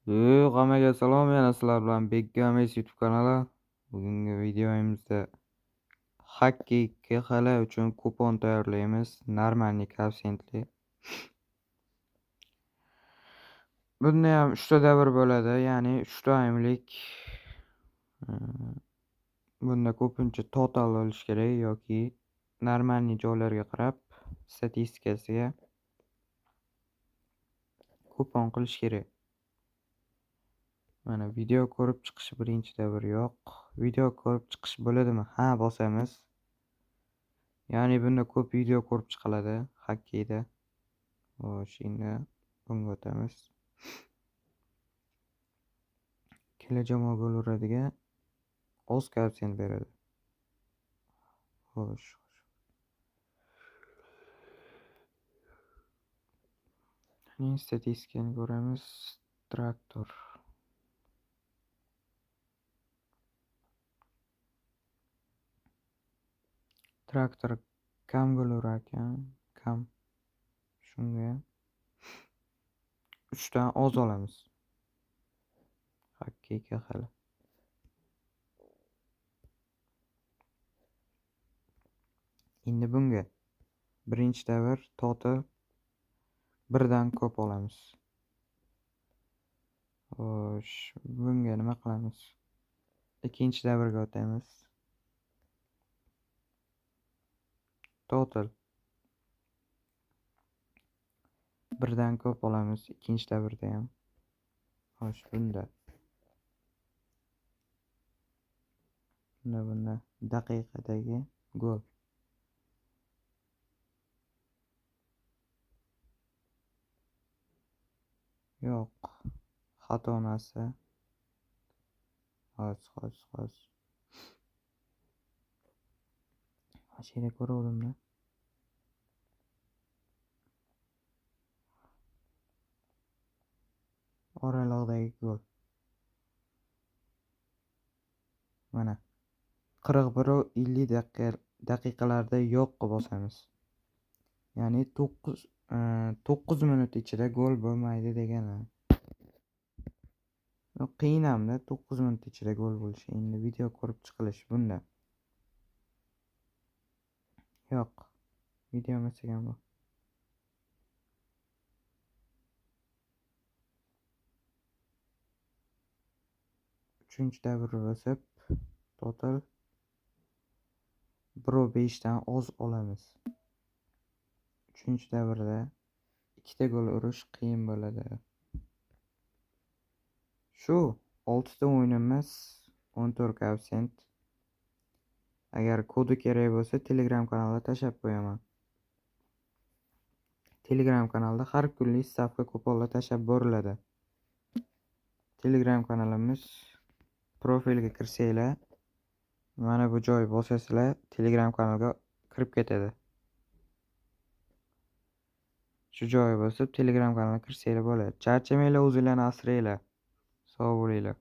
Hammaga salom, yana sizlar bilan Bekgames YouTube kanali. Bugungi videomizda Hacky KXL uchun kupon tayyorlaymiz. Normalniy koeffitsiyentli. Bunda ham 3 ta davr bo'ladi, ya'ni 3 doimlik. Bunda ko'pincha total bo'lish kerak yoki normalniy joylarga qarab statistikasiga kupon qilish kerak. Mana video ko'rib chiqish birinchi davr yo'q. Video ko'rib chiqish bo'ladimi? Ha, bosamiz. Ya'ni bunda ko'p video ko'rib chiqiladi Hacky'da. Xo'sh, endi bunga o'tamiz. Ikkala jamoa gol uradiga o'z koeffitsient beradi. Xo'sh. Statistikani ko'ramiz. Traktor kam gol urar ekan? Kam. Shunga 3 dan oz olamiz. Hacky KXL. Endi bunga birinchi davr total 1 dan ko'p olamiz. Xo'sh, bunga nima qilamiz? Ikkinchi davrga o'tamiz. Total 1 dan ko'p olamiz ikkinchi davrda ham. Xo'sh, bunda daqiqadagi gol. Yo'q, xato narsa. Xo'sh. Mashina ko'ruvdim-da. Oralig'dagi gol. Mana 41-50 daqiqalarda yo'qqa bosamiz. Ya'ni 9 minut ichida gol bo'lmaydi degani. Qiyin hamda 9 minut ichida gol bo'lishi. Endi video ko'rib chiqilish bunda. Yo'q. Video emas ekan bu. Uchinchi davr bosib, total 1.5 dan oz olamiz. Uchinchi davrda 2 ta gol urish qiyin bo'ladi. Shu 6 ta o'yinimiz 14 koeffitsient. Agar kodi kerak bo'lsa Telegram kanalda tashab qo'yaman. Telegram kanalda har kunlik stavka kuponlar tashab boriladi. Telegram kanalimiz profilga kirsanglar, mana bu joy bosasizlar, Telegram kanalga kirib ketadi. Shu joyga bosib Telegram kanaliga kirsanglar bo'ladi. Charchamanglar, o'zinglarni asranglar. Sog' bo'linglar.